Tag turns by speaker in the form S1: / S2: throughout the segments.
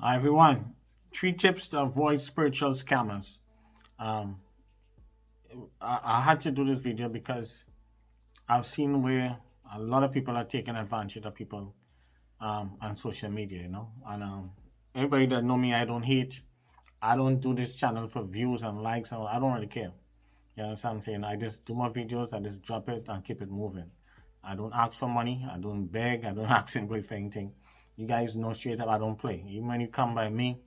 S1: Hi everyone. 3 tips to avoid spiritual scammers. Um, I had to do this video because I've seen where a lot of people are taking advantage of people on social media, And everybody that know me, I don't hate. I don't do this channel for views and likes, and I don't really care. You understand what I'm saying? I just do my videos, I just drop it and keep it moving. I don't ask for money, I don't beg, I don't ask anybody for anything. You guys know straight up I don't play. Even when you come by me,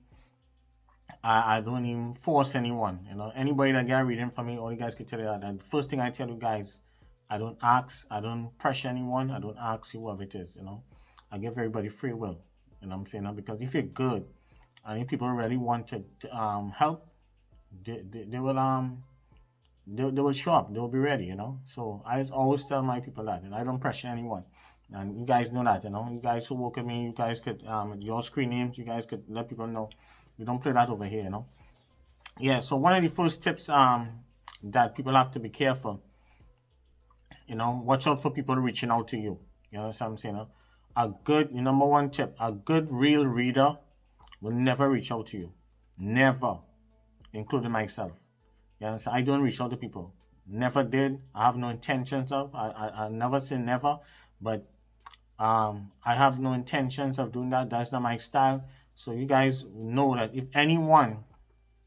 S1: I don't even force anyone. Anybody that get a reading from me, all you guys can tell you that the first thing I tell you guys, I don't ask, I don't pressure anyone, I don't ask whoever it is. I give everybody free will. You know what I'm saying? Because if you're good and if people really want to help, they will they will show up, they will be ready. So I always tell my people that, and I don't pressure anyone. And you guys know that. You guys who work with me, you guys could your screen names, you guys could let people know. We don't play that over here. Yeah, so one of the first tips that people have to be careful, watch out for people reaching out to you. You know what I'm saying? A good number one tip, a good real reader will never reach out to you. Never, including myself. You understand? I don't reach out to people. Never did. I have no intentions of. I never say never, but I have no intentions of doing that. That's not my style. So you guys know that if anyone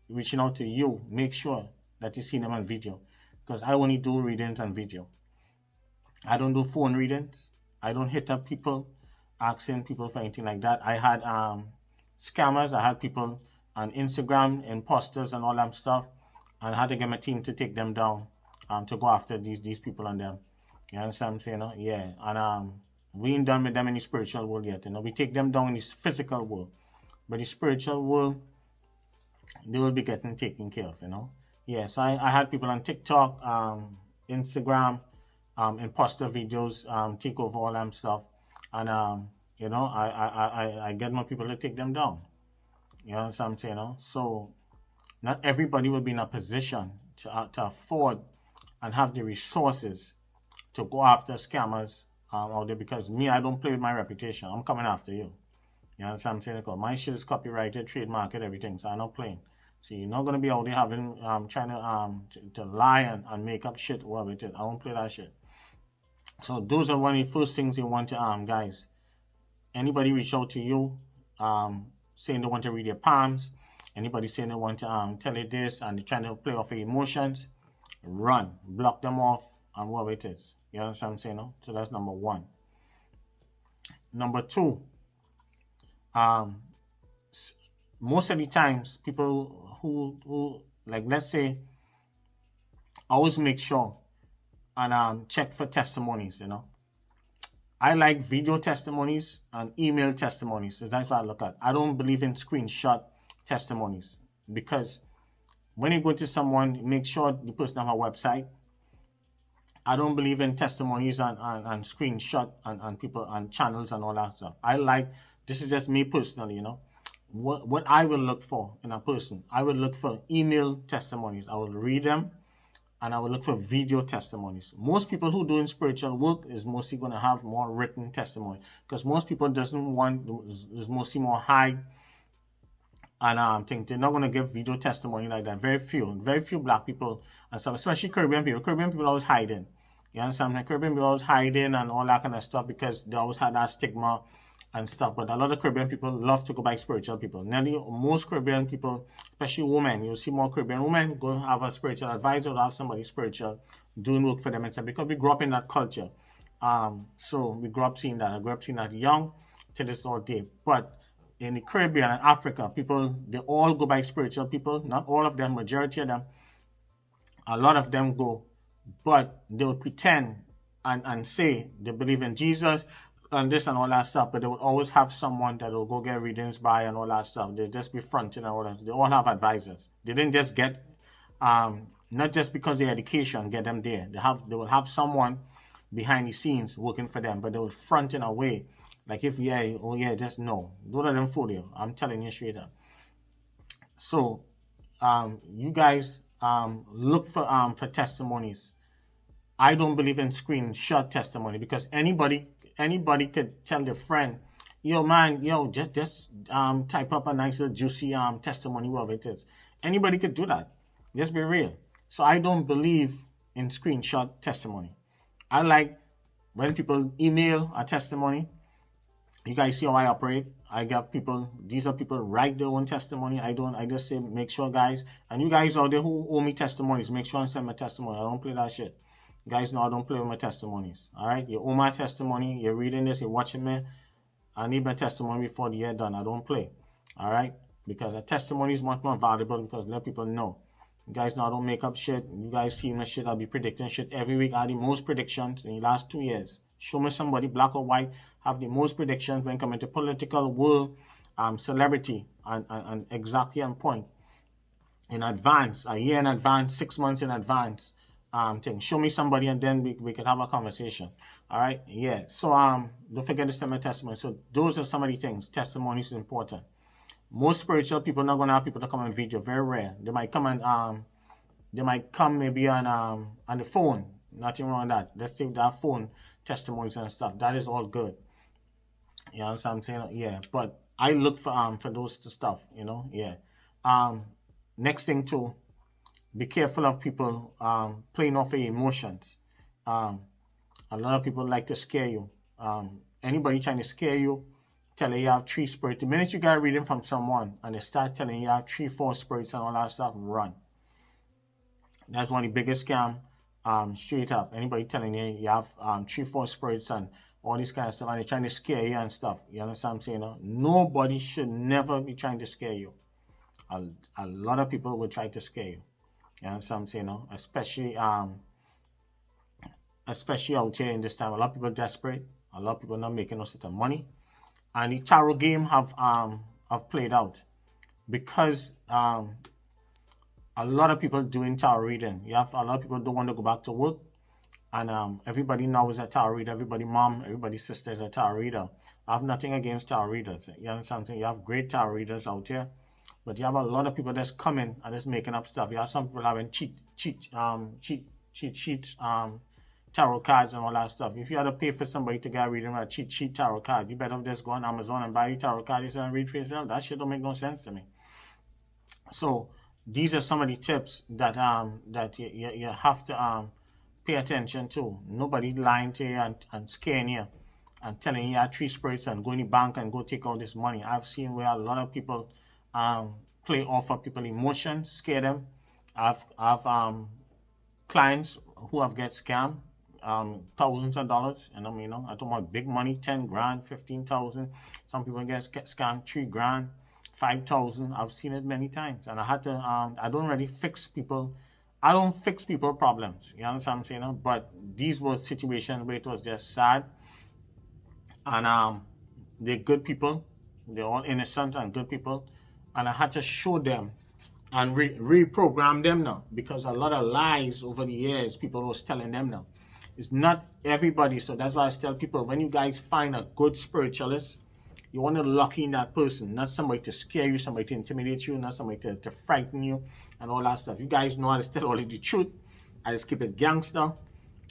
S1: reaching out to you, make sure that you see them on video, because I only do readings on video. I don't do phone readings. I don't hit up people, asking people for anything like that. I had scammers. I had people on Instagram, imposters and all that stuff, and I had to get my team to take them down, to go after these people on them. You understand what I'm saying? Yeah, and we ain't done with them in the spiritual world yet. We take them down in the physical world, but the spiritual world, they will be getting taken care of. Yeah, so I had people on TikTok, Instagram, imposter videos, take over all that stuff, and I get more people to take them down. You know what I'm saying? So not everybody will be in a position to afford and have the resources to go after scammers out there, because me, I don't play with my reputation. I'm coming after you. You understand what I'm saying? Because my shit is copyrighted, trademarked, everything, so I'm not playing. So you're not gonna be out there having trying to lie and make up shit, whatever it is. I don't play that shit. So those are one of the first things you want to guys. Anybody reach out to you, saying they want to read your palms, anybody saying they want to tell you this and they're trying to play off your emotions, run, block them off, and whatever it is. You understand what I'm saying? No? So that's number one. Number two, most of the times people who like, let's say, always make sure and check for testimonies. I like video testimonies and email testimonies. So that's what I look at. I don't believe in screenshot testimonies, because when you go to someone, make sure the person have a website. I don't believe in testimonies and screenshot and people and channels and all that stuff. This is just me personally. What I will look for in a person, I will look for email testimonies. I will read them, and I will look for video testimonies. Most people who doing spiritual work is mostly going to have more written testimony, because most people doesn't want, is mostly more high and think they're not going to give video testimony like that. Very few black people and stuff, especially Caribbean people. Caribbean people always hiding. You understand? Like, Caribbean people always hiding and all that kind of stuff, because they always had that stigma and stuff. But a lot of Caribbean people love to go by spiritual people. Nearly most Caribbean people, especially women, you'll see more Caribbean women go have a spiritual advisor or have somebody spiritual doing work for them and stuff, because we grew up in that culture. So we grew up seeing that. I grew up seeing that young to this all day. But in the Caribbean and Africa, people, they all go by spiritual people. Not all of them, majority of them. A lot of them go, but they will pretend and say they believe in Jesus and this and all that stuff, but they will always have someone that will go get readings by and all that stuff. They'll just be fronting and all that. They all have advisors. They didn't just get, not just because their education get them there. They will have someone behind the scenes working for them, but they will front in a way like, if just no. Don't let them fool you. I'm telling you straight up. So you guys look for testimonies. I don't believe in screenshot testimony, because anybody could tell their friend, Yo, man, yo, just type up a nice little juicy testimony, whatever it is. Anybody could do that. Just be real. So I don't believe in screenshot testimony. I like when people email a testimony. You guys see how I operate. I got people, these are people write their own testimony. I just say make sure, guys, and you guys out there who owe me testimonies, make sure and send my testimony. I don't play that shit. You guys know I don't play with my testimonies. All right, you owe my testimony. You're reading this, you're watching me. I need my testimony before the year done. I don't play. All right, because a testimony is much more valuable because let people know. You guys know I don't make up shit. You guys see my shit. I'll be predicting shit every week. I had the most predictions in the last 2 years. Show me somebody, black or white, have the most predictions when coming to political, world, celebrity, and exactly on point. In advance, a year in advance, 6 months in advance. Thing. Show me somebody and then we can have a conversation. All right. Yeah. So don't forget to send my testimony. So those are some of the things. Testimonies is important. Most spiritual people not gonna have people to come on video. Very rare. They might come and they might come maybe on the phone. Nothing wrong with that. Let's take that phone testimonies and stuff. That is all good. You understand what I'm saying? Yeah. But I look for those stuff, you know, yeah. Next thing too, be careful of people playing off your emotions. A lot of people like to scare you. Anybody trying to scare you, tell you have 3 spirits. The minute you got a reading from someone and they start telling you have 3, 4 spirits and all that stuff, run. That's one of the biggest scam. Straight up, anybody telling you you have 3, 4 spirits and all this kind of stuff, and they're trying to scare you and stuff. You understand what I'm saying? No? Nobody should never be trying to scare you. A lot of people will try to scare you. You understand what I'm saying? No? Especially out here in this time. A lot of people are desperate. A lot of people not making no sort of money. And the tarot game have played out. Because a lot of people doing tarot reading. You have a lot of people don't want to go back to work. And everybody now is a tarot reader. Everybody mom, everybody sister is a tarot reader. I have nothing against tarot readers. You understand what I'm saying? You have great tarot readers out here. But you have a lot of people that's coming and just making up stuff. You have some people having cheat tarot cards and all that stuff. If you had to pay for somebody to get a reading with a cheat tarot card, you better just go on Amazon and buy a tarot card yourself and read for yourself. That shit don't make no sense to me. So these are some of the tips that you have to pay attention to. Nobody lying to you and scaring you and telling you have 3 spirits and go in the bank and go take out this money. I've seen where a lot of people play off of people's emotions, scare them. I've clients who have get scammed thousands of dollars, and I mean, you know, I talk about big money, 10 grand, 15,000. Some people get scammed 3 grand, 5,000. I've seen it many times, and I had to. I don't really fix people. I don't fix people problems. You understand what I'm saying? But these were situations where it was just sad, and they're good people. They're all innocent and good people, and I had to show them and reprogram them now, because a lot of lies over the years people was telling them now. It's not everybody, so that's why I tell people, when you guys find a good spiritualist, you want to lock in that person, not somebody to scare you, somebody to intimidate you, not somebody to frighten you and all that stuff. You guys know how to tell all the truth. I just keep it gangster.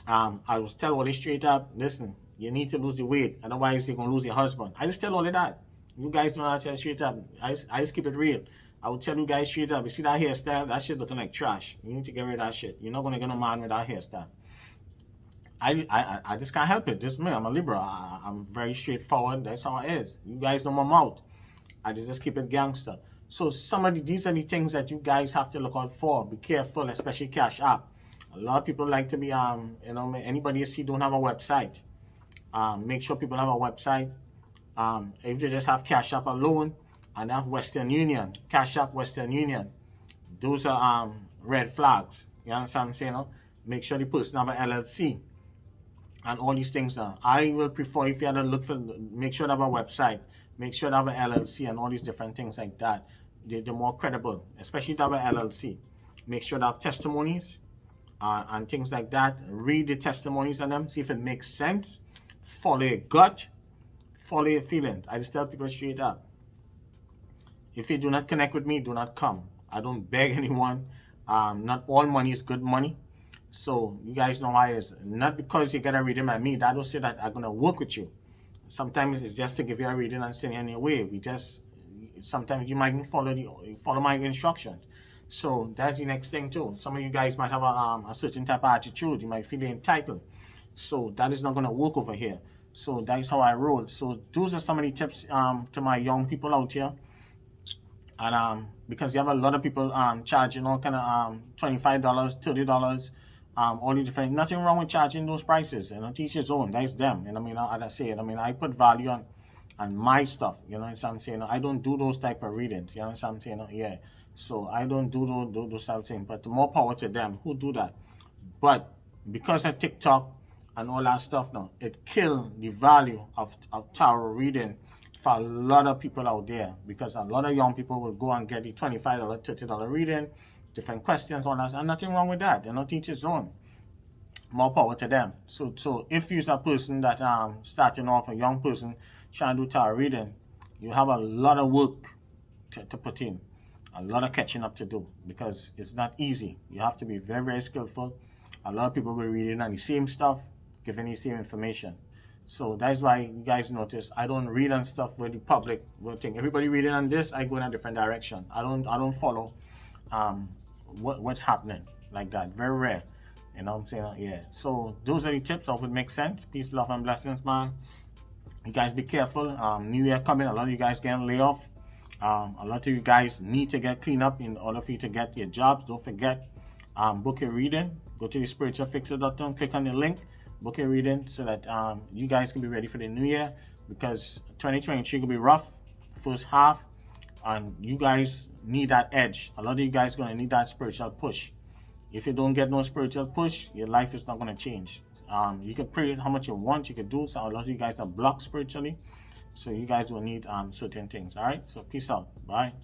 S1: I just tell all this straight up. Listen, you need to lose the weight, otherwise you're going to lose your husband. I just tell all of that. You guys know how to tell straight up. I just keep it real. I will tell you guys straight up. You see that hairstyle? That shit looking like trash. You need to get rid of that shit. You're not going to get no man with that hairstyle. I just can't help it. This is me. I'm a Libra. I'm very straightforward. That's how it is. You guys know my mouth. I just keep it gangster. So these are the things that you guys have to look out for. Be careful, especially Cash App. A lot of people like to be, anybody you see don't have a website. Make sure people have a website. If they just have Cash App alone and have Western Union, Cash App, Western Union, those are red flags. You understand what I'm saying? Make sure the person have an LLC. And all these things. I will prefer, if you had to look for, make sure to have a website, make sure to have an LLC and all these different things like that. They're more credible, especially to have an LLC. Make sure to have testimonies and things like that. Read the testimonies on them, see if it makes sense. Follow your gut, follow your feelings. I just tell people straight up. If you do not connect with me, do not come. I don't beg anyone. Not all money is good money. So you guys know why it's not because you get a reading by me. That don't say that I'm gonna work with you. sometimes it's just to give you a reading and send you on your way. Sometimes you might follow my instructions. So that's the next thing too. Some of you guys might have a certain type of attitude. You might feel entitled. So that is not going to work over here. So that's how I roll. So those are some of the tips to my young people out here. And because you have a lot of people charging all kind of $25, $30, all the different. Nothing wrong with charging those prices. You know, teach his own. That's them. You know, I mean, as I say, I mean, I put value on my stuff. You know what I'm saying? I don't do those type of readings. You know what I'm saying? Yeah. So I don't do those type of things. But more power to them who do that. But because of TikTok and all that stuff now, it killed the value of tarot reading for a lot of people out there, because a lot of young people will go and get the $25, $30 reading, different questions, all that, and nothing wrong with that. You know, teach his own. More power to them. So if you're a person that starting off, a young person trying to do tarot reading, you have a lot of work to put in, a lot of catching up to do, because it's not easy. You have to be very, very skillful. A lot of people will be reading on the same stuff, giving the same information. So that's why you guys notice I don't read on stuff where the public will think everybody reading on this, I go in a different direction. I don't follow what's happening like that. Very rare. You know what I'm saying? Yeah. So those are the tips. I hope it makes sense. Peace, love, and blessings, man. You guys be careful. New Year coming. A lot of you guys getting laid off. A lot of you guys need to get cleaned up in order for you to get your jobs. Don't forget, book your reading. Go to the spiritualfixer.com. Click on the link. Book your reading so that you guys can be ready for the new year, because 2023 will be rough, first half, and you guys need that edge. A lot of you guys going to need that spiritual push. If you don't get no spiritual push, your life is not going to change. You can pray how much you want, you can do. So a lot of you guys are blocked spiritually, so you guys will need certain things. All right, so peace out. Bye.